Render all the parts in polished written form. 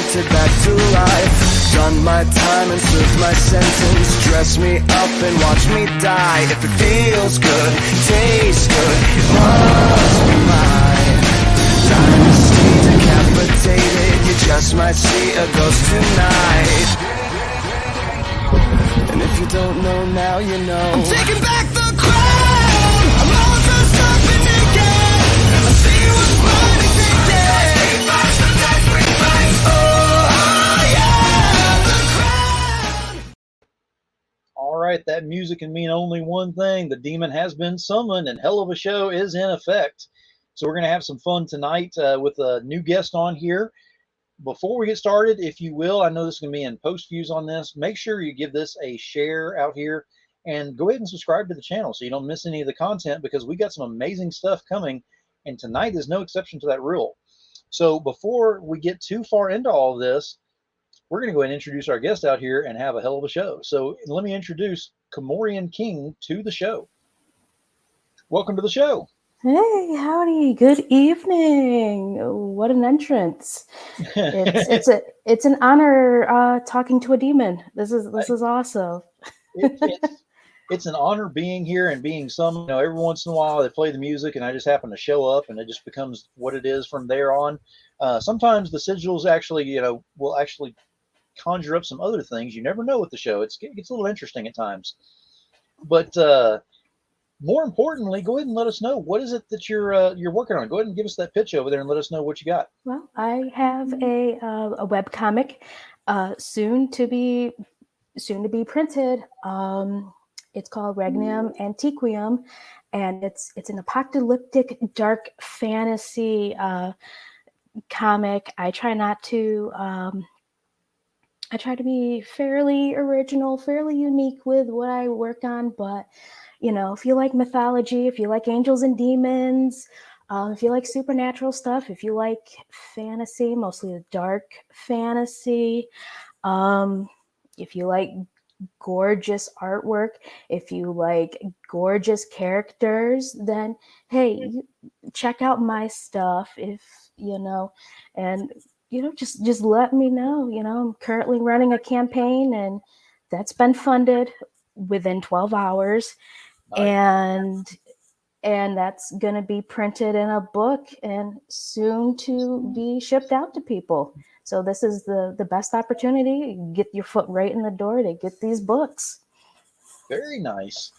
resurrected back to life. Done my time and served my sentence. Dress me up and watch me die. If it feels good, tastes good, it must be mine. Dynasty decapitated, you just might see a ghost tonight. And if you don't know now, you know. I'm taking back the crown. I'm all dressed up and naked. I see what's mine and take it. All right, that music can mean only one thing. The demon has been summoned and hell of a show is in effect. So we're going to have some fun tonight with a new guest on here. Before we get started, if you will, I know this is going to be in post views on this. Make sure you give this a share out here and go ahead and subscribe to the channel so you don't miss any of the content, because we got some amazing stuff coming, and tonight is no exception to that rule. So before we get too far into all of this, we're going to go ahead and introduce our guest out here and have a hell of a show. So let me introduce Kamorian King to the show. Welcome to the show. Hey, howdy, good evening. What an entrance. It's an honor talking to a demon. This is awesome. It's an honor being here and being some, you know, every once in a while they play the music and I just happen to show up and it just becomes what it is from there on. Sometimes the sigils actually, you know, will actually conjure up some other things. You never know with the show. It gets a little interesting at times. But more importantly, go ahead and let us know, what is it that you're working on. Go ahead and give us that pitch over there and let us know what you got. Well, I have a webcomic soon to be printed. It's called Regnum Antiquium, and it's an apocalyptic dark fantasy comic. I try to be fairly original, fairly unique with what I work on, but you know, if you like mythology, if you like angels and demons, if you like supernatural stuff, if you like fantasy, mostly the dark fantasy, if you like gorgeous artwork, if you like gorgeous characters, then hey, check out my stuff. If you know, and you know, just let me know. You know, I'm currently running a campaign, and that's been funded within 12 hours. Nice. And that's going to be printed in a book and soon to be shipped out to people. So this is the best opportunity. Get your foot right in the door to get these books. Very nice.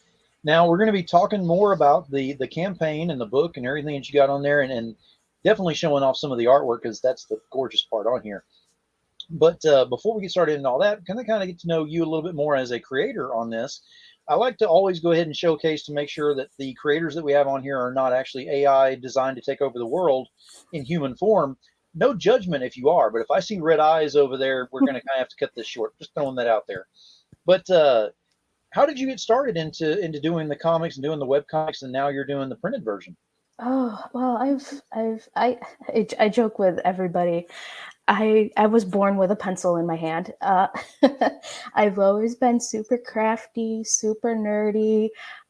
Now we're going to be talking more about the campaign and the book and everything that you got on there, and definitely showing off some of the artwork, because that's the gorgeous part on here. But before we get started and all that, can I kind of get to know you a little bit more as a creator on this? I like to always go ahead and showcase to make sure that the creators that we have on here are not actually AI designed to take over the world in human form. No judgment if you are, but if I see red eyes over there, we're going to kind of have to cut this short. Just throwing that out there. But how did you get started into doing the comics and doing the web comics, and now you're doing the printed version? Oh, well, I joke with everybody. I was born with a pencil in my hand. I've always been super crafty, super nerdy.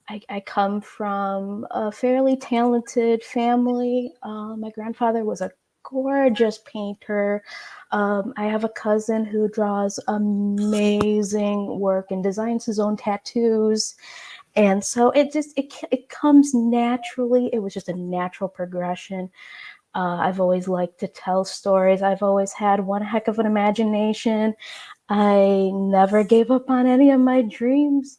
I come from a fairly talented family. My grandfather was a gorgeous painter. I have a cousin who draws amazing work and designs his own tattoos. And so it comes naturally. It was just a natural progression. I've always liked to tell stories. I've always had one heck of an imagination. I never gave up on any of my dreams.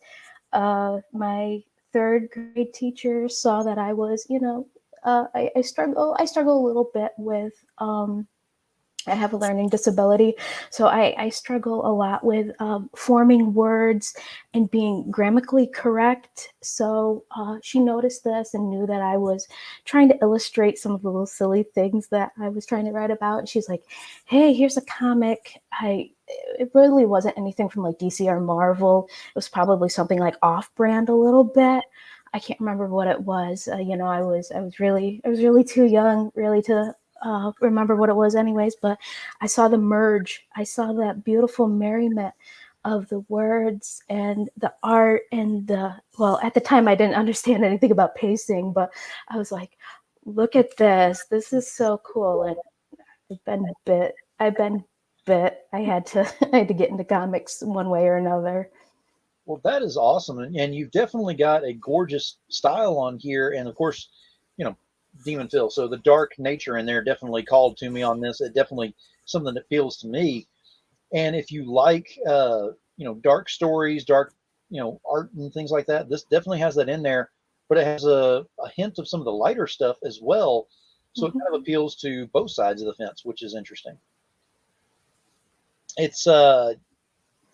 My third grade teacher saw that I was, you know, I struggle a little bit with, I have a learning disability, so I struggle a lot with forming words and being grammatically correct. So she noticed this and knew that I was trying to illustrate some of the little silly things that I was trying to write about. She's like, hey, here's a comic. It really wasn't anything from like DC or Marvel. It was probably something like off-brand a little bit. I can't remember what it was. You know, I was really too young really to remember what it was anyways, but I saw the merge. I saw that beautiful merriment of the words and the art and well, at the time I didn't understand anything about pacing, but I was like, look at this. This is so cool. And I've been bit. I had to I had to get into comics one way or another. Well, that is awesome, and you've definitely got a gorgeous style on here, and of course, you know, Demon Phil. So the dark nature in there definitely called to me on this. It definitely something that appeals to me. And if you like, dark stories, dark, art and things like that, this definitely has that in there. But it has a hint of some of the lighter stuff as well. So it Mhm. kind of appeals to both sides of the fence, which is interesting. It's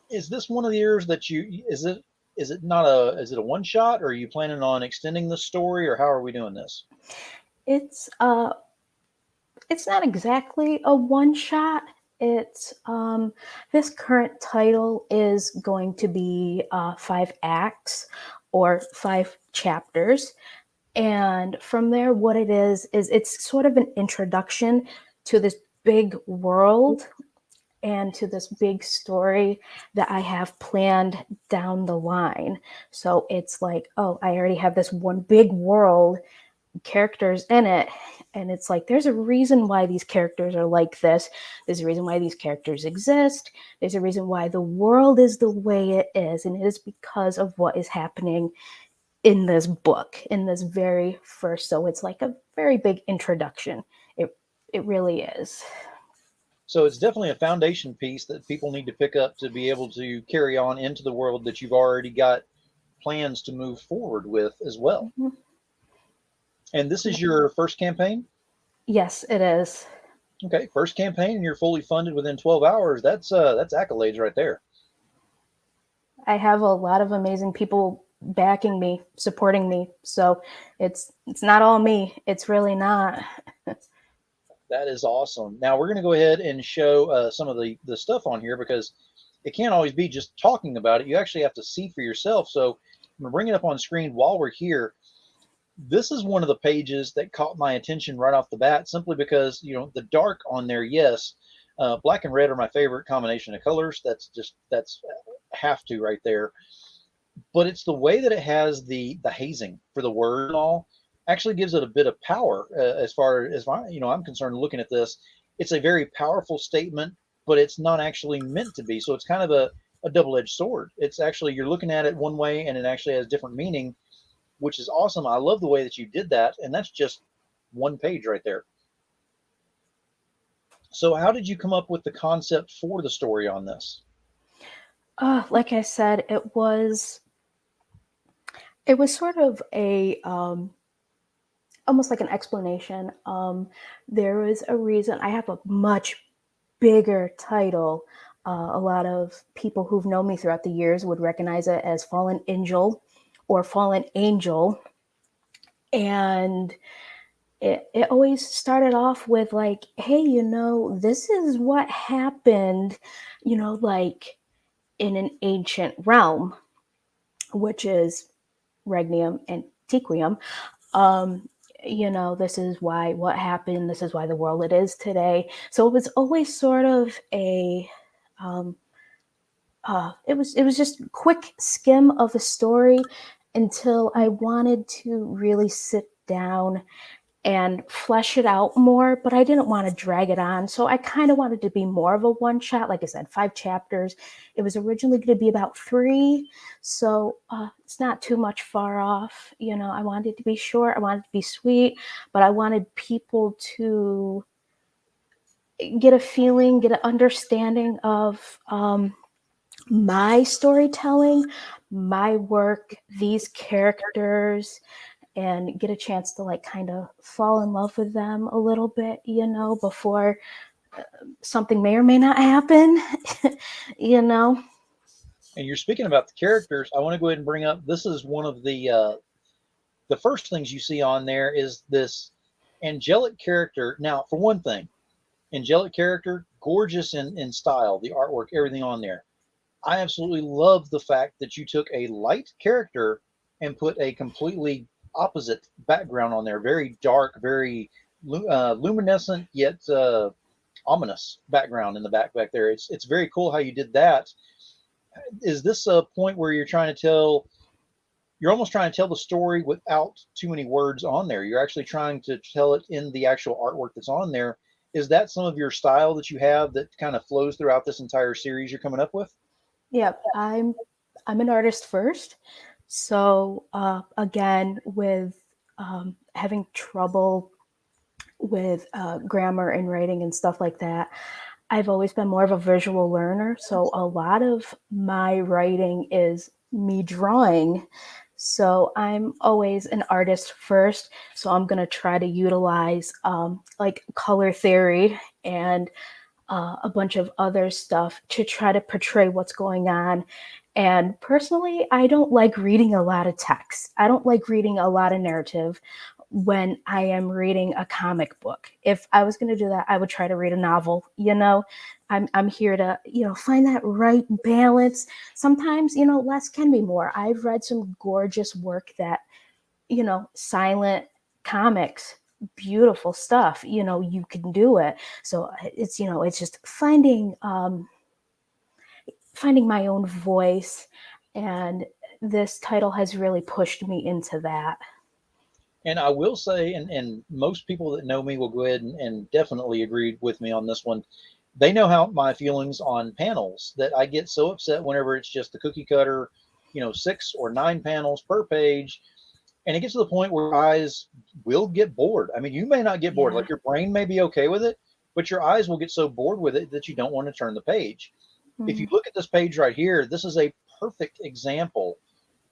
is this one of the years that is it a one shot, or are you planning on extending the story, or how are we doing this? It's uh it's not exactly a one shot. It's This current title is going to be 5 acts or 5 chapters. And from there, what it is it's sort of an introduction to this big world and to this big story that I have planned down the line. So it's like, oh, I already have this one big world, characters in it. And it's like, there's a reason why these characters are like this. There's a reason why these characters exist. There's a reason why the world is the way it is. And it is because of what is happening in this book, in this very first. So it's like a very big introduction. It really is. So it's definitely a foundation piece that people need to pick up to be able to carry on into the world that you've already got plans to move forward with as well. Mhm. And this is your first campaign? Yes, it is. Okay, first campaign, and you're fully funded within 12 hours. That's accolades right there. I have a lot of amazing people backing me, supporting me. So it's not all me. It's really not. That is awesome. Now we're going to go ahead and show some of the stuff on here, because it can't always be just talking about it. You actually have to see for yourself. So I'm going to bring it up on screen while we're here. This is one of the pages that caught my attention right off the bat, simply because, the dark on there, yes, black and red are my favorite combination of colors. That's have to right there. But it's the way that it has the hazing for the word and all actually gives it a bit of power, as far as I'm concerned. Looking at this, it's a very powerful statement, but it's not actually meant to be. So it's kind of a double-edged sword. It's actually, you're looking at it one way, and it actually has different meaning, which is awesome. I love the way that you did that, and that's just one page right there. So how did you come up with the concept for the story on this? Like I said, it was sort of a almost like an explanation. There is a reason I have a much bigger title. A lot of people who've known me throughout the years would recognize it as Fallen Angel or Fallen Angel. And it always started off with like, hey, this is what happened, like in an ancient realm, which is Regnium and Tequium. Um, this is why what happened. This is why the world it is today. So it was always sort of um, it was just a quick skim of a story until I wanted to really sit down and flesh it out more, but I didn't want to drag it on. So I kind of wanted to be more of a one shot. Like I said, 5 chapters. It was originally going to be about 3. So it's not too much far off. I wanted it to be short. I wanted it to be sweet, but I wanted people to get a feeling, get an understanding of my storytelling, my work, these characters, and get a chance to like kind of fall in love with them a little bit, before something may or may not happen, you know. And you're speaking about the characters. I want to go ahead and bring up, this is one of the first things you see on there is this angelic character. Now, for one thing, angelic character, gorgeous in style, the artwork, everything on there. I absolutely love the fact that you took a light character and put a completely opposite background on there. Very dark, very luminescent, yet ominous background in the back there. It's very cool how you did that. Is this a point where you're almost trying to tell the story without too many words on there? You're actually trying to tell it in the actual artwork that's on there, Is that some of your style that you have that kind of flows throughout this entire series you're coming up with? Yep, I'm an artist first. So again, with having trouble with grammar and writing and stuff like that, I've always been more of a visual learner. So a lot of my writing is me drawing. So I'm always an artist first. So I'm going to try to utilize like color theory and a bunch of other stuff to try to portray what's going on. And personally, I don't like reading a lot of text. I don't like reading a lot of narrative when I am reading a comic book. If I was going to do that, I would try to read a novel. I'm here to, find that right balance. Sometimes, less can be more. I've read some gorgeous work that, silent comics, beautiful stuff, you can do it. So it's just finding my own voice, and this title has really pushed me into that. And I will say, and most people that know me will go ahead and definitely agree with me on this one. They know how my feelings on panels, that I get so upset whenever it's just the cookie cutter, 6 or 9 panels per page. And it gets to the point where eyes will get bored. I mean, you may not get bored, Yeah. like your brain may be okay with it, but your eyes will get so bored with it that you don't want to turn the page. If you Mm. look at this page right here, this is a perfect example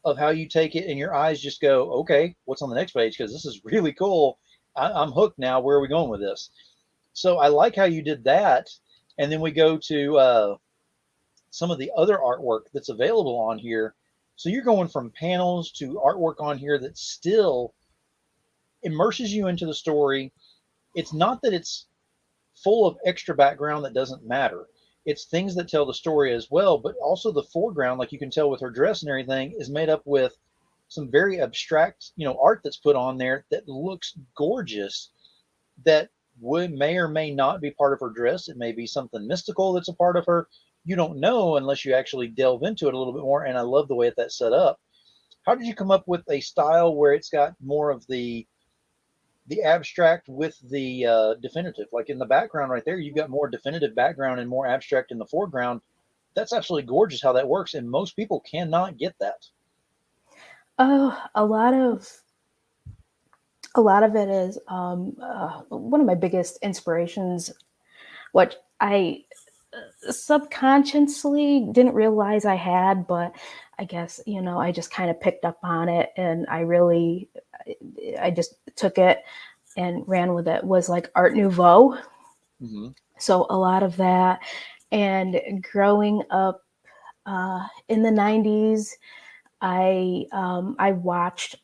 of how you take it and your eyes just go, okay, what's on the next page? Because this is really cool. I'm hooked now. Where are we going with this? So I like how you did that. And then we go to some of the other artwork that's available on here. So you're going from panels to artwork on here that still immerses you into the story. It's not that it's full of extra background that doesn't matter. It's things that tell the story as well, but also the foreground, like you can tell with her dress and everything, is made up with some very abstract, art that's put on there that looks gorgeous. That may or may not be part of her dress. It may be something mystical that's a part of her. You don't know unless you actually delve into it a little bit more. And I love the way that's set up. How did you come up with a style where it's got more of the abstract with the definitive? Like in the background right there, you've got more definitive background and more abstract in the foreground. That's absolutely gorgeous how that works, and most people cannot get that. Oh, a lot of it is one of my biggest inspirations, what I subconsciously didn't realize I had, but I guess, I just kind of picked up on it, and I just took it and ran with it, was like Art Nouveau. Mm-hmm. So a lot of that. And growing up in the 90s, I watched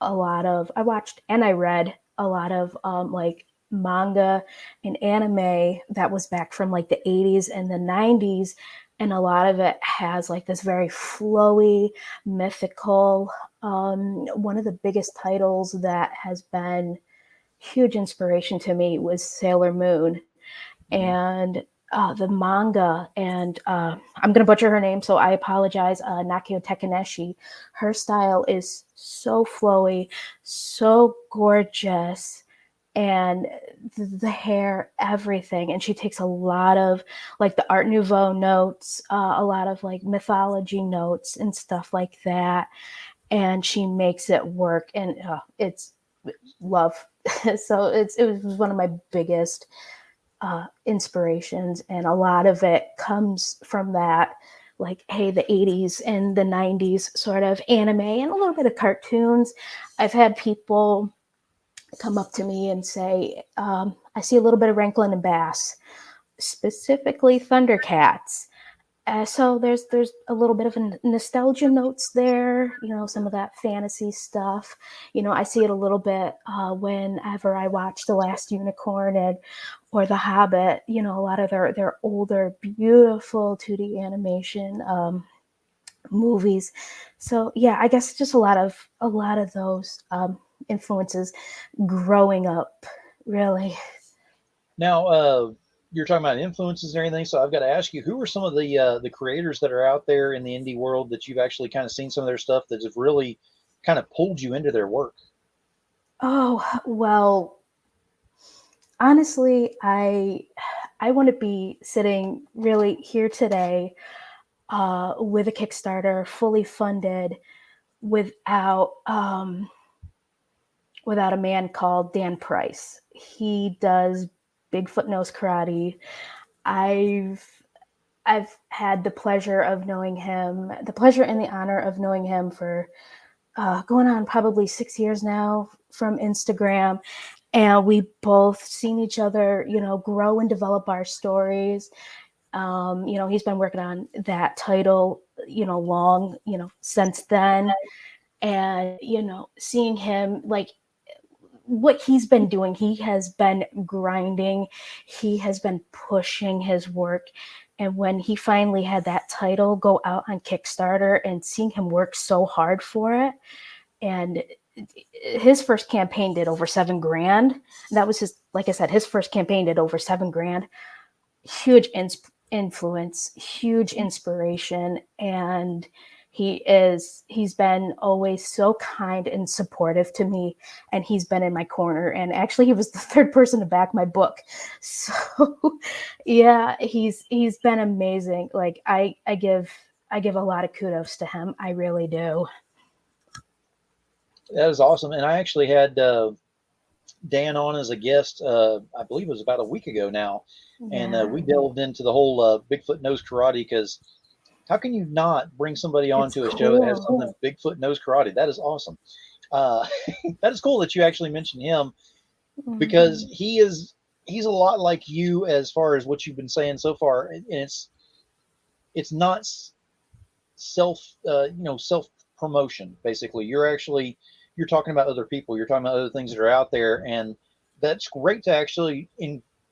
and I read a lot of like manga and anime that was back from like the 80s and the 90s, and a lot of it has like this very flowy, mythical. One of the biggest titles that has been huge inspiration to me was Sailor Moon, Mm-hmm. and the manga, and I'm going to butcher her name, so I apologize, Nakio Takaneshi. Her style is so flowy, so gorgeous, and the hair, everything. And she takes a lot of like the Art Nouveau notes, a lot of like mythology notes and stuff like that. And she makes it work, and it's love. So it was one of my biggest inspirations, and a lot of it comes from that, like, hey, the 80s and the 90s sort of anime and a little bit of cartoons. I've had people come up to me and say, I see a little bit of Rankin and Bass, specifically Thundercats. So there's a little bit of a nostalgia notes there, some of that fantasy stuff. I see it a little bit whenever I watch The Last Unicorn or The Hobbit. A lot of their older, beautiful 2D animation movies. So yeah, I guess just a lot of those influences growing up, really. Now, you're talking about influences and everything, so I've got to ask you, who are some of the creators that are out there in the indie world that you've actually kind of seen some of their stuff that have really kind of pulled you into their work? Oh, well, honestly, I wouldn't be sitting really here today with a Kickstarter fully funded without without a man called Dan Price. He does Bigfoot Nose Karate. I've I've had the pleasure of knowing him, the pleasure and the honor of knowing him for going on probably 6 years now from Instagram. And we both seen each other, grow and develop our stories. He's been working on that title, long, since then. And, seeing him like what he's been doing, he has been grinding, he has been pushing his work. And when he finally had that title go out on Kickstarter and seeing him work so hard for it, and his first campaign did over $7,000. That was his, like I said, his first campaign did over $7,000. Huge influence, huge inspiration. And he's been always so kind and supportive to me, and he's been in my corner. And actually he was the third person to back my book. So yeah, he's been amazing. Like I give a lot of kudos to him. I really do. That is awesome. And I actually had Dan on as a guest, I believe it was about a week ago now. And we delved into the whole Bigfoot Nose Karate, because how can you not bring somebody onto a show that has something Bigfoot Nose Karate? That is awesome. That is cool that you actually mentioned him, because he's a lot like you as far as what you've been saying so far. And it's not self promotion. Basically, you're talking about other people. You're talking about other things that are out there, and that's great to actually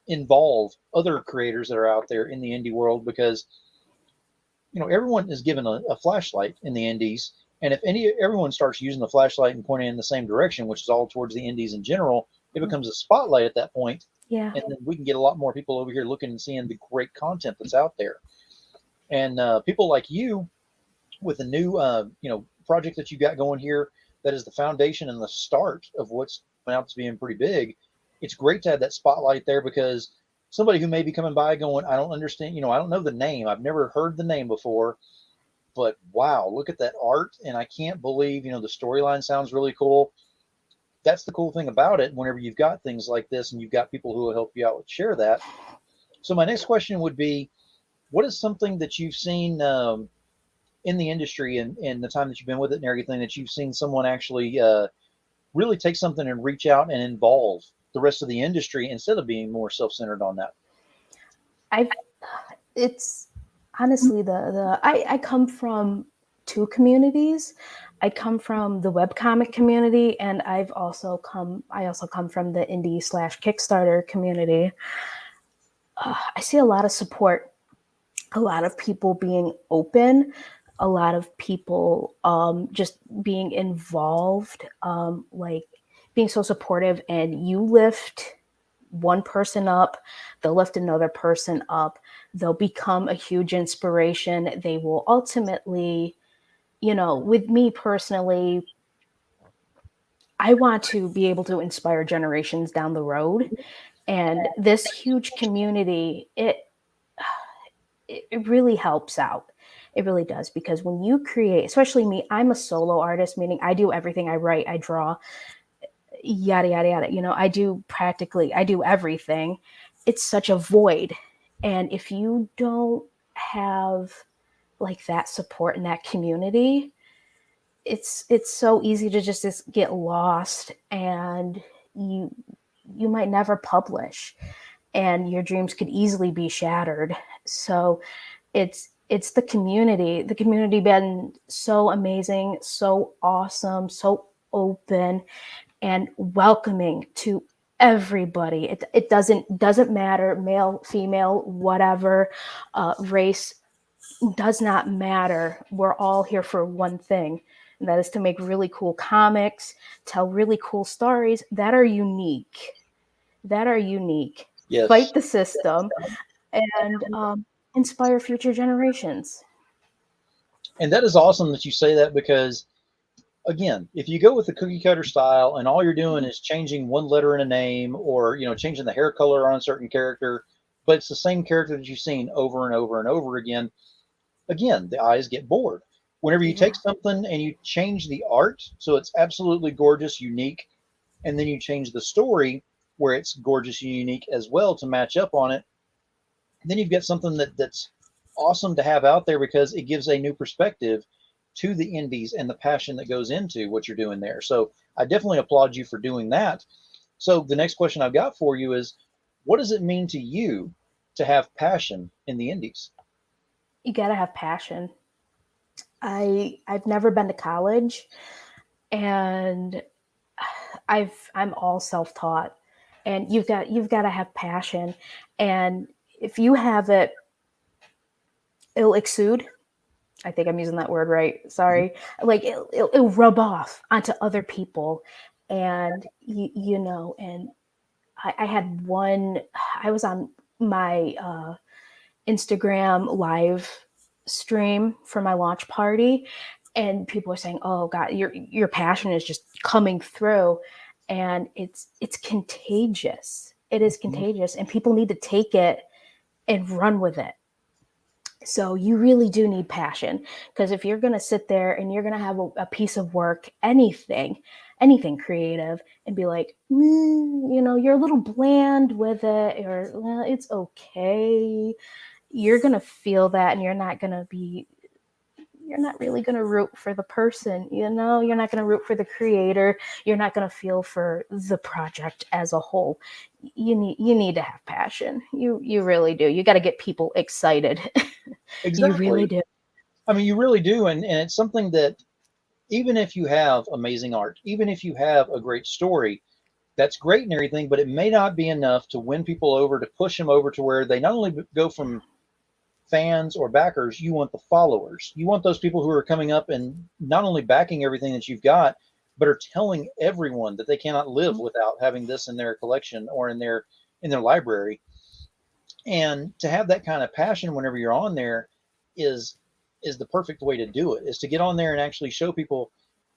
involve other creators that are out there in the indie world, because everyone is given a flashlight in the indies, and if everyone starts using the flashlight and pointing in the same direction, which is all towards the indies in general, it becomes a spotlight at that point. Yeah. And then we can get a lot more people over here looking and seeing the great content that's out there. And people like you, with the new project that you got going here, that is the foundation and the start of what's coming out to being pretty big. It's great to have that spotlight there, because somebody who may be coming by going, I don't understand, I don't know the name, I've never heard the name before, but wow, look at that art, and I can't believe, the storyline sounds really cool. That's the cool thing about it, whenever you've got things like this and you've got people who will help you out share that. So my next question would be, what is something that you've seen in the industry and the time that you've been with it and everything, that you've seen someone actually really take something and reach out and involve the rest of the industry instead of being more self-centered on that? It's honestly I come from two communities. I come from the webcomic community, and I also come from the indie / Kickstarter community. I see a lot of support, a lot of people being open, a lot of people just being involved, like being so supportive. And you lift one person up, they'll lift another person up, they'll become a huge inspiration. They will ultimately, with me personally, I want to be able to inspire generations down the road. And this huge community, it really helps out. It really does, because when you create, especially me, I'm a solo artist, meaning I do everything. I write, I draw, yada, yada, yada. I do everything. It's such a void. And if you don't have like that support in that community, it's so easy to just get lost, and you might never publish, and your dreams could easily be shattered. So it's the community been so amazing, so awesome, so open and welcoming to everybody. It doesn't matter, male, female, whatever, race does not matter. We're all here for one thing, and that is to make really cool comics, tell really cool stories that are unique. Yes. Fight the system, and inspire future generations. And that is awesome that you say that, because again, if you go with the cookie cutter style and all you're doing is changing one letter in a name, or changing the hair color on a certain character, but it's the same character that you've seen over and over and over again, the eyes get bored. Whenever you take Yeah. something and you change the art so it's absolutely gorgeous, unique, and then you change the story where it's gorgeous and unique as well to match up on it, then you've got something that's awesome to have out there, because it gives a new perspective to the indies and the passion that goes into what you're doing there. So I definitely applaud you for doing that. So the next question I've got for you is, what does it mean to you to have passion in the indies? You gotta have passion. I've never been to college, and I'm all self-taught, and you've got to have passion, and if you have it, it'll exude. I think I'm using that word right. Mhm. Sorry. Like it'll rub off onto other people, and and I had one. I was on my Instagram live stream for my launch party, and people are saying, "Oh God, your passion is just coming through," and it's contagious. It is Mhm. contagious, and people need to take it and run with it. So you really do need passion, because if you're going to sit there and you're going to have a piece of work, anything creative, and be like, you're a little bland with it, or well, it's okay, you're going to feel that, and you're not really going to root for the person, you're not going to root for the creator, you're not going to feel for the project as a whole. You need to have passion. You really do. You got to get people excited. You really Exactly. do. I mean, you really do. And it's something that, even if you have amazing art, even if you have a great story, that's great and everything, but it may not be enough to win people over, to push them over to where they not only go from fans or backers, you want the followers. You want those people who are coming up and not only backing everything that you've got, but are telling everyone that they cannot live without having this in their collection or in their library. And to have that kind of passion whenever you're on there is is the perfect way to do it. Is to get on there and actually show people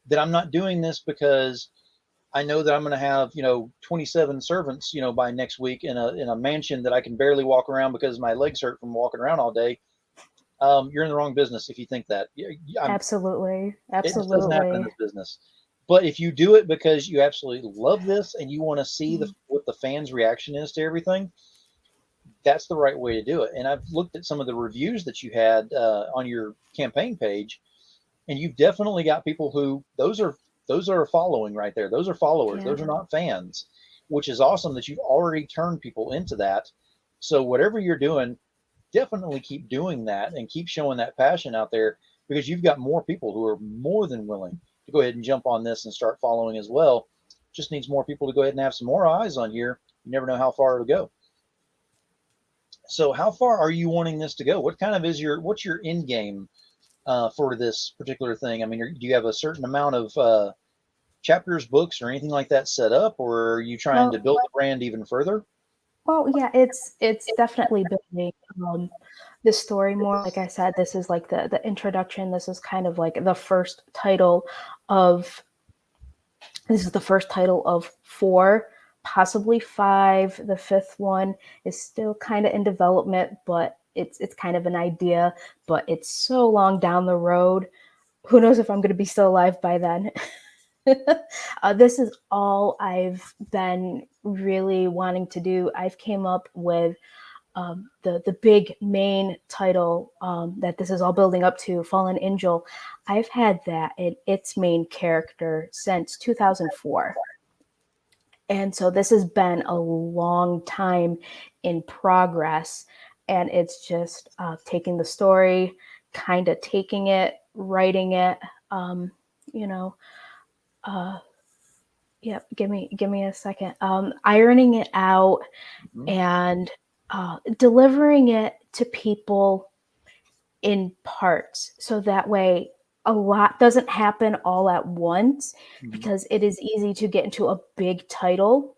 that I'm not doing this because I know that I'm going to have 27 servants by next week in a mansion that I can barely walk around because my legs hurt from walking around all day. You're in the wrong business if you think that. Absolutely. It just doesn't happen in Absolutely. this business. But if you do it because you absolutely love this and you want to see what the fans' reaction is to everything, that's the right way to do it. And I've looked at some of the reviews that you had on your campaign page, and you've definitely got people who those are following right there. Those are followers. Yeah. Those are not fans, which is awesome that you've already turned people into that. So whatever you're doing, definitely keep doing that and keep showing that passion out there, because you've got more people who are more than willing to go ahead and jump on this and start following as well. Just needs more people to go ahead and have some more eyes on here. You never know how far it'll go. So how far are you wanting this to go? What's your end game for this particular thing? I mean, do you have a certain amount of chapters, books, or anything like that set up, or are you trying to Well, build the brand even further? well, yeah, it's definitely building the story more. Like I said, this is like the introduction. This is kind of like the first title of this is the first title of four, possibly five. The fifth one is still kind of in development, but it's kind of an idea, but it's so long down the road. Who knows if I'm going to be still alive by then? This is all I've been really wanting to do. I've came up with the big main title that this is all building up to, Fallen Angel. I've had that in its main character since 2004. And so this has been a long time in progress. And it's just taking the story, kind of taking it, writing it, you know, uh, yeah, give me a second. Ironing it out Mhm. and delivering it to people in parts, so that way a lot doesn't happen all at once, Mhm. because it is easy to get into a big title.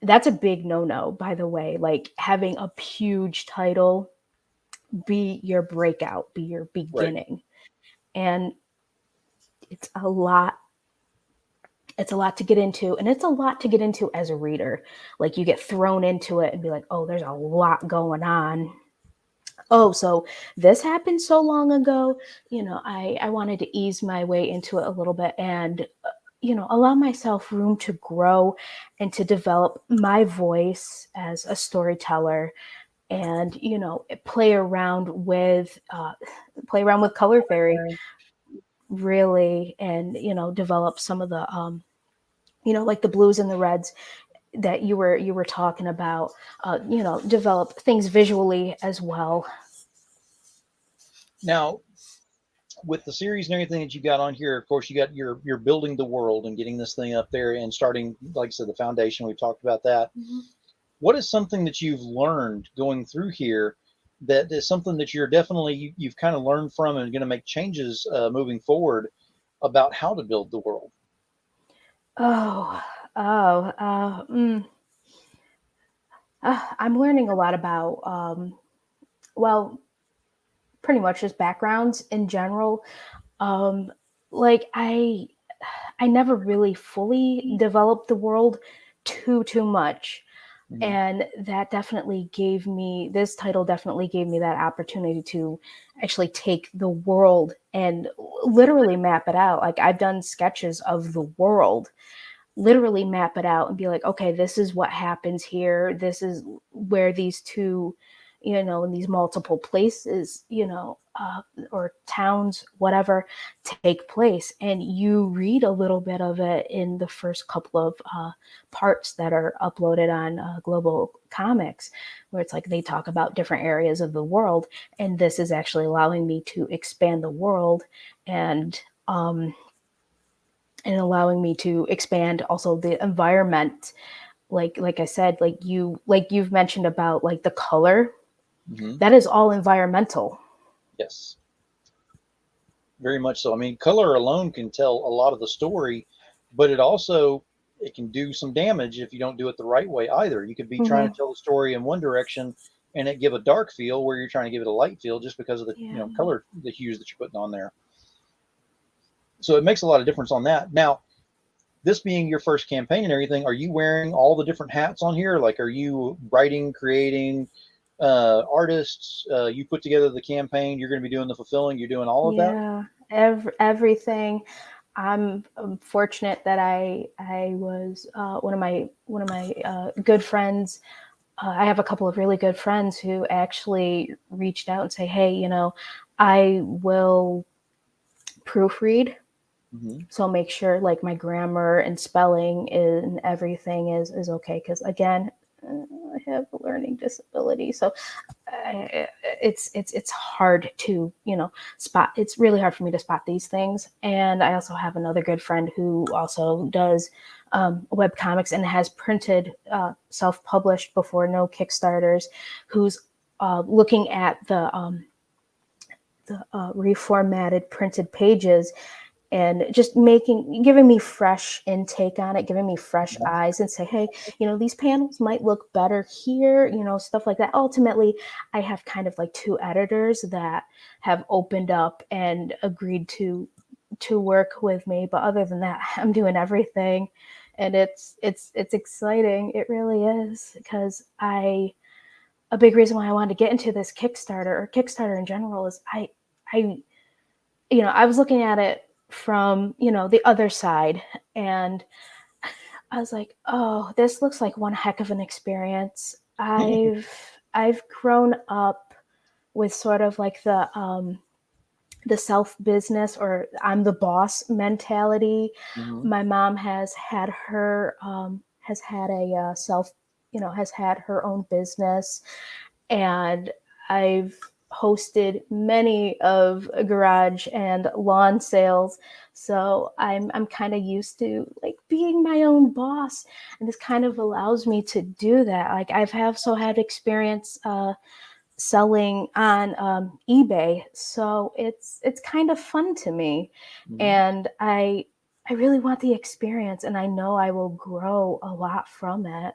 That's a big no-no, by the way. Like having a huge title be your breakout, be your Right. beginning. And it's a lot. it's a lot to get into, and it's a lot to get into as a reader. Like you get thrown into it and be like, oh, there's a lot going on. Oh, so this happened so long ago. I wanted to ease my way into it a little bit and allow myself room to grow and to develop my voice as a storyteller, and play around with color theory, really, and develop some of the like the blues and the reds that you were talking about. Develop things visually as well. Now, with the series and everything that you got on here, of course, you're building the world and getting this thing up there and starting, like I said, the foundation. We've talked about that. Mm-hmm. What is something that you've learned going through here that is something that you've kind of learned from and going to make changes moving forward about how to build the world? I'm learning a lot about, well, pretty much just backgrounds in general. Like I never really fully developed the world too much. Mhm. And this title definitely gave me that opportunity to actually take the world and literally map it out. Like I've done sketches of the world, literally map it out and be like, okay, this is what happens here. This is where these two, in these multiple places, or towns, whatever, take place. And you read a little bit of it in the first couple of parts that are uploaded on Global Comics, where it's like they talk about different areas of the world. And this is actually allowing me to expand the world and allowing me to expand also the environment. Like I said, you've mentioned about like the color, Mm-hmm. that is all environmental. Yes, very much so. I mean, color alone can tell a lot of the story, but it can do some damage if you don't do it the right way either. You could be trying to tell the story in one direction and it give a dark feel where you're trying to give it a light feel just because of the color, the hues that you're putting on there. So it makes a lot of difference on that. Now, this being your first campaign and everything, are you wearing all the different hats on here? Like, are you writing, creating, artists? You put together the campaign. You're going to be doing the fulfilling. You're doing all of that. Yeah, everything. I'm fortunate that I was one of my good friends. I have a couple of really good friends who actually reached out and say, hey, I will proofread. Mm-hmm. So make sure like my grammar and spelling and everything is okay. Because again, I have a learning disability, so it's hard to spot. It's really hard for me to spot these things. And I also have another good friend who also does web comics and has printed, self-published before, no Kickstarters, who's looking at the reformatted printed pages and just giving me fresh intake on it, giving me fresh eyes, and say, hey, these panels might look better here, stuff like that. Ultimately, I have kind of like two editors that have opened up and agreed to work with me. But other than that, I'm doing everything, and it's exciting. It really is, because a big reason why I wanted to get into this Kickstarter in general is I was looking at it from the other side, and I was like, oh, this looks like one heck of an experience. I've grown up with sort of like the self business, or I'm the boss mentality. Mm-hmm. My mom has had her has had her own business, and I've hosted many of garage and lawn sales. So I'm kind of used to like being my own boss, and this kind of allows me to do that. Like I've also had experience selling on eBay, so it's kind of fun to me. Mm-hmm. And I really want the experience, and I know I will grow a lot from it.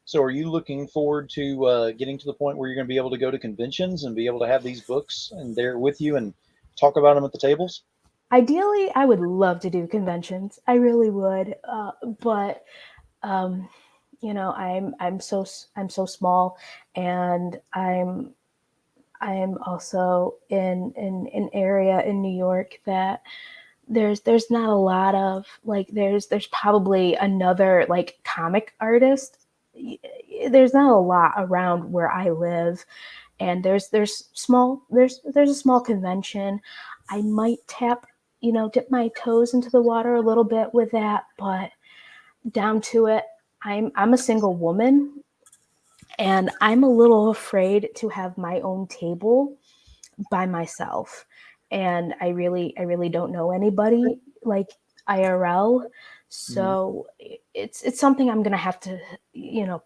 So are you looking forward to getting to the point where you're going to be able to go to conventions and be able to have these books and there with you and talk about them at the tables? Ideally, I would love to do conventions. I really would. But you know, I'm so small, and I'm also in an area in New York that there's not a lot of, like, there's probably another like comic artist. There's not a lot around where I live, and there's a small convention. I might dip my toes into the water a little bit with that, but down to it, I'm a single woman, and I'm a little afraid to have my own table by myself. And I really don't know anybody like IRL. Mhm. So it's something I'm gonna have to,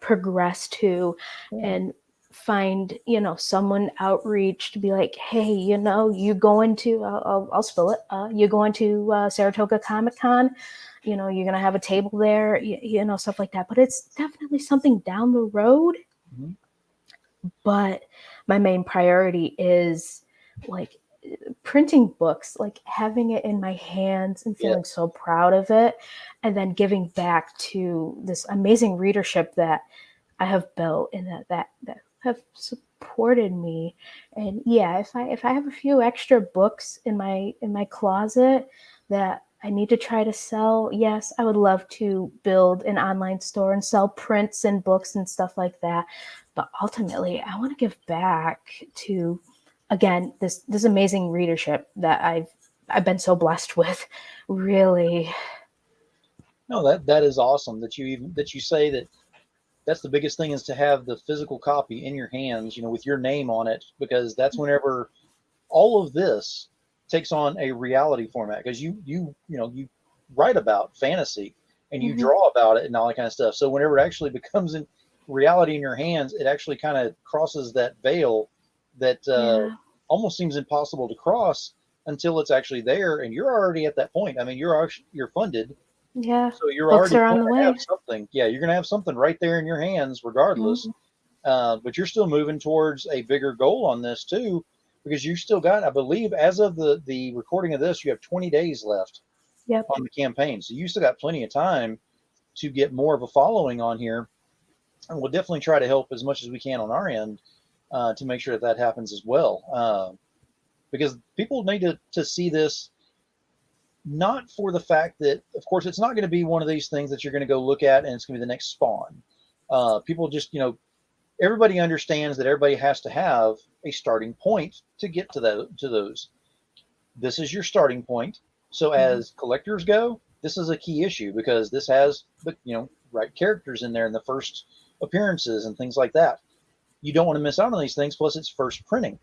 progress to, Yeah. and find, someone outreach to be like, hey, you going to, I'll spill it, you're going to Saratoga Comic Con, you're gonna have a table there, stuff like that. But it's definitely something down the road. Mhm. But my main priority is like printing books, like having it in my hands and Yeah. feeling so proud of it, and then giving back to this amazing readership that I have built, and that have supported me. And yeah, if I have a few extra books in my closet that I need to try to sell, yes, I would love to build an online store and sell prints and books and stuff like that. But ultimately, I want to give back to, again, this amazing readership that I've been so blessed with. Really. No, that is awesome that you say that. That's the biggest thing, is to have the physical copy in your hands, with your name on it, because that's whenever all of this takes on a reality format, because you write about fantasy and you Hmm. draw about it and all that kind of stuff. So whenever it actually becomes in reality in your hands, it actually kind of crosses that veil that Yeah. almost seems impossible to cross until it's actually there, and you're already at that point. I mean, you're funded, Yeah. so you're Books already are going on the to have way. something. Yeah, you're going to have something right there in your hands, regardless. Hmm. But you're still moving towards a bigger goal on this too, because you still got, I believe, as of the recording of this, you have 20 days left Yep. on the campaign, so you still got plenty of time to get more of a following on here, and we'll definitely try to help as much as we can on our end to make sure that happens as well. Because people need to see this, not for the fact that, of course, it's not going to be one of these things that you're going to go look at and it's going to be the next Spawn. People just, everybody understands that everybody has to have a starting point to get to those. This is your starting point. So Hmm. as collectors go, this is a key issue, because this has the right characters in there in the first appearances and things like that. You don't want to miss out on these things. Plus, it's first printing.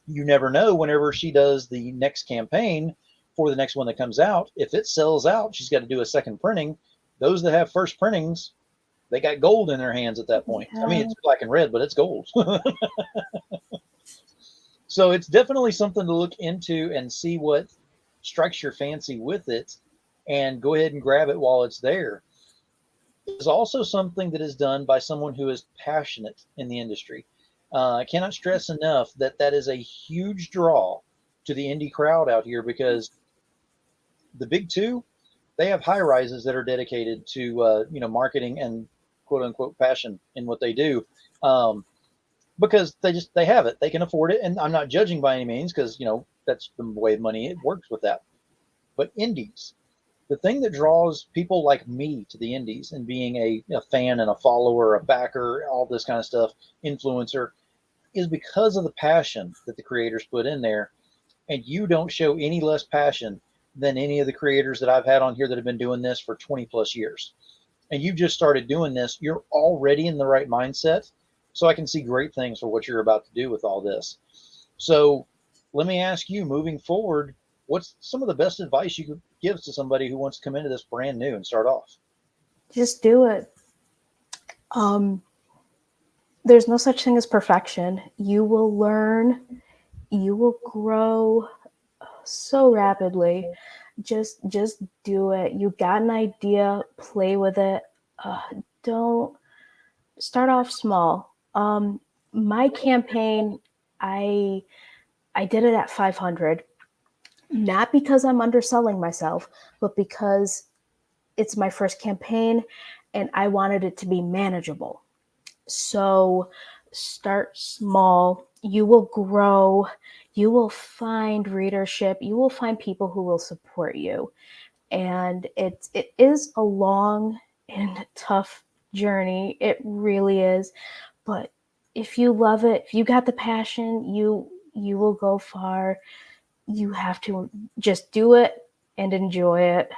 You never know, whenever she does the next campaign for the next one that comes out, if it sells out, she's got to do a second printing. Those that have first printings, they got gold in their hands at that point. I mean, Yeah. it's black and red, but it's gold. So it's definitely something to look into and see what strikes your fancy with it, and go ahead and grab it while it's there. It's also something that is done by someone who is passionate in the industry. I cannot stress enough that that is a huge draw to the indie crowd out here, because the big two, they have high rises that are dedicated to marketing and quote unquote passion in what they do. Um, because they have it, they can afford it, and I'm not judging by any means, because that's the way money it works with that. But indies, the thing that draws people like me to the indies, and being a fan and a follower, a backer, all this kind of stuff, influencer, is because of the passion that the creators put in there. And you don't show any less passion than any of the creators that I've had on here that have been doing this for 20 plus years. And you just started doing this, you're already in the right mindset. So I can see great things for what you're about to do with all this. So let me ask you, moving forward, what's some of the best advice you could give to somebody who wants to come into this brand new and start off? Just do it. Um, there's no such thing as perfection. You will learn, you will grow so rapidly. Just do it. You got an idea, play with it. Uh, don't start off small. My campaign, I I did it at 500. not because I'm underselling myself, but because it's my first campaign and I wanted it to be manageable. So start small. You will grow. You will find readership. You will find people who will support you. And it is a long and tough journey. It really is. But if you love it, if you got the passion, you will go far. You have to just do it and enjoy it.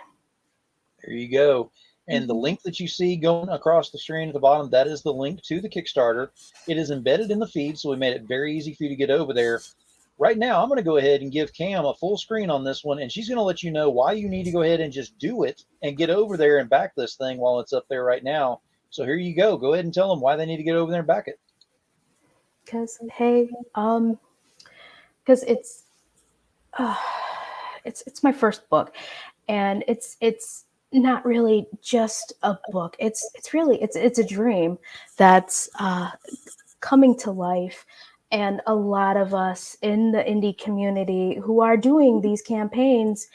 There you go. And the link that you see going across the screen at the bottom, that is the link to the Kickstarter. It is embedded in the feed, so we made it very easy for you to get over there. Right now, I'm going to go ahead and give Cam a full screen on this one, and she's going to let you know why you need to go ahead and just do it and get over there and back this thing while it's up there right now. So here you go. Go ahead and tell them why they need to get over there and back it. Because, hey, because it's my first book, and it's not really just a book. It's really it's a dream that's coming to life. And a lot of us in the indie community who are doing these campaigns,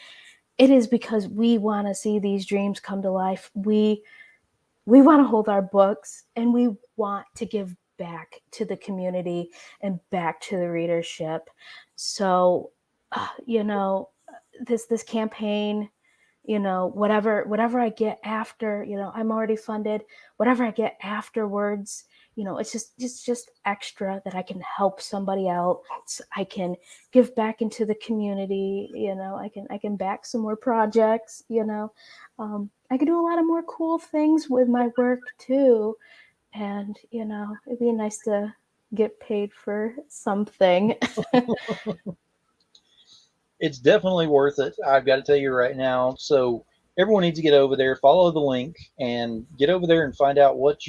it is because we want to see these dreams come to life. We want to hold our books, and we want to give back to the community and back to the readership. So, this campaign, whatever I get after, I'm already funded. Whatever I get afterwards, it's just extra that I can help somebody else. I can give back into the community. I can back some more projects. I can do a lot of more cool things with my work too, and it'd be nice to get paid for something. It's definitely worth it. I've got to tell you right now. So everyone needs to get over there, follow the link, and get over there and find out what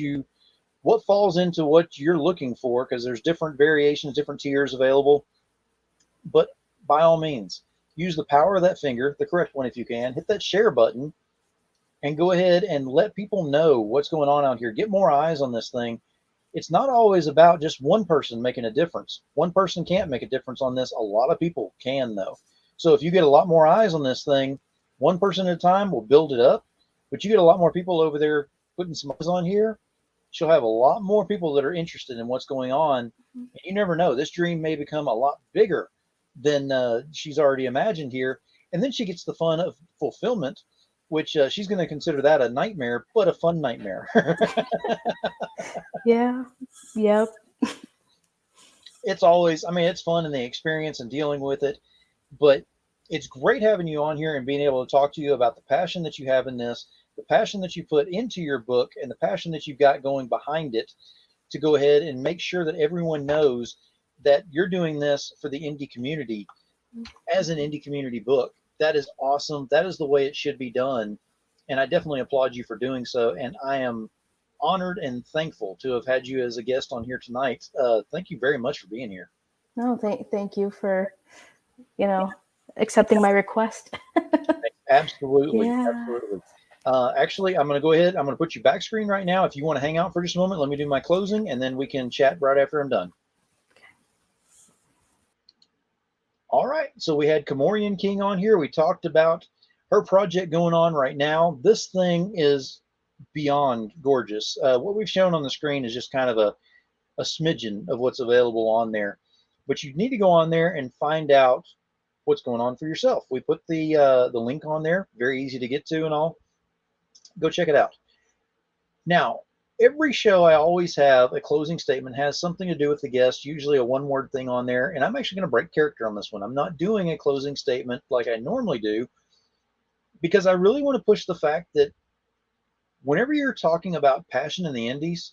falls into what you're looking for, because there's different variations, different tiers available. But by all means, use the power of that finger, the correct one if you can, hit that share button, and go ahead and let people know what's going on out here. Get more eyes on this thing. It's not always about just one person making a difference. One person can't make a difference on this. A lot of people can, though. So if you get a lot more eyes on this thing, one person at a time will build it up. But you get a lot more people over there putting some eyes on here, she'll have a lot more people that are interested in what's going on. And you never know. This dream may become a lot bigger than she's already imagined here. And then she gets the fun of fulfillment, which she's going to consider that a nightmare, but a fun nightmare. Yeah. Yep. It's always, it's fun in the experience and dealing with it, but it's great having you on here and being able to talk to you about the passion that you have in this, the passion that you put into your book, and the passion that you've got going behind it to go ahead and make sure that everyone knows that you're doing this for the indie community as an indie community book. That is awesome. That is the way it should be done. And I definitely applaud you for doing so. And I am honored and thankful to have had you as a guest on here tonight. Thank you very much for being here. No, thank you for, accepting my request. Absolutely. Yeah. Absolutely. Actually, I'm going to go ahead. I'm going to put you back screen right now. If you want to hang out for just a moment, let me do my closing, and then we can chat right after I'm done. Okay. All right. So we had Kamorian King on here. We talked about her project going on right now. This thing is beyond gorgeous. What we've shown on the screen is just kind of a smidgen of what's available on there. But you need to go on there and find out what's going on for yourself. We put the link on there. Very easy to get to and all. Go check it out. Now, every show I always have a closing statement, has something to do with the guest, usually a one-word thing on there, and I'm actually going to break character on this one. I'm not doing a closing statement like I normally do, because I really want to push the fact that whenever you're talking about passion in the indies,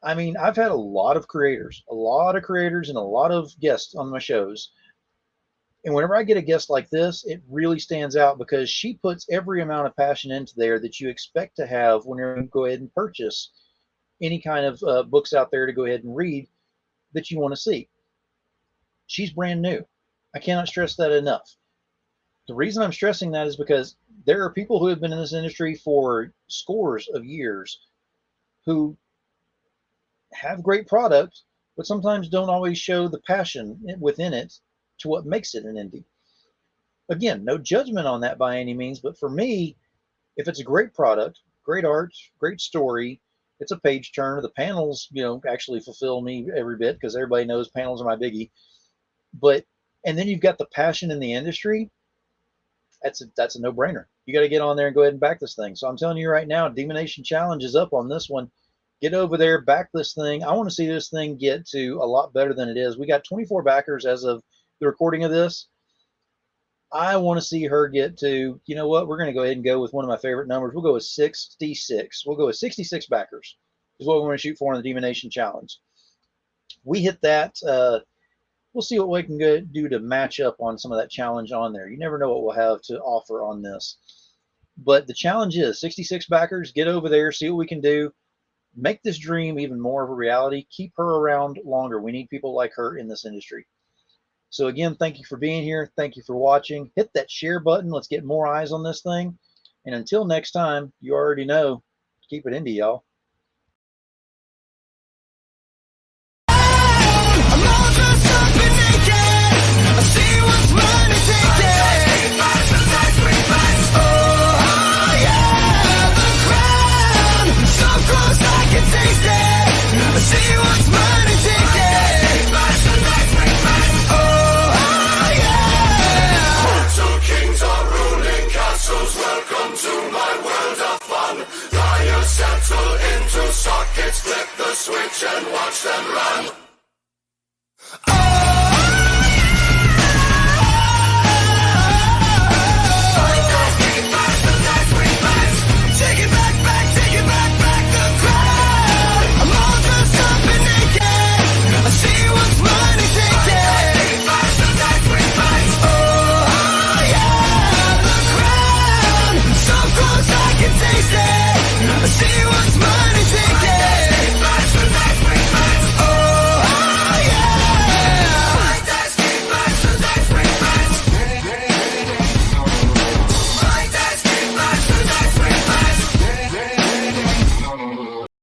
I've had a lot of creators and a lot of guests on my shows. And whenever I get a guest like this, it really stands out because she puts every amount of passion into there that you expect to have whenever you go ahead and purchase any kind of books out there to go ahead and read that you want to see. She's brand new. I cannot stress that enough. The reason I'm stressing that is because there are people who have been in this industry for scores of years who have great product, but sometimes don't always show the passion within it to what makes it an indie. Again, no judgment on that by any means, but for me, if it's a great product, great art, great story, it's a page turner. The panels, actually fulfill me every bit because everybody knows panels are my biggie. But and then you've got the passion in the industry. That's a no-brainer. You got to get on there and go ahead and back this thing. So I'm telling you right now, DemoNation Challenge is up on this one. Get over there, back this thing. I want to see this thing get to a lot better than it is. We got 24 backers as of the recording of this. I want to see her get to, you know what, we're going to go ahead and go with one of my favorite numbers. We'll go with 66. We'll go with 66 backers is what we're going to shoot for in the DemoNation Challenge. We hit that. We'll see what we can do to match up on some of that challenge on there. You never know what we'll have to offer on this. But the challenge is 66 backers. Get over there, see what we can do. Make this dream even more of a reality. Keep her around longer. We need people like her in this industry. So again, thank you for being here. Thank you for watching. Hit that share button. Let's get more eyes on this thing. And until next time, you already know, keep it indie, y'all.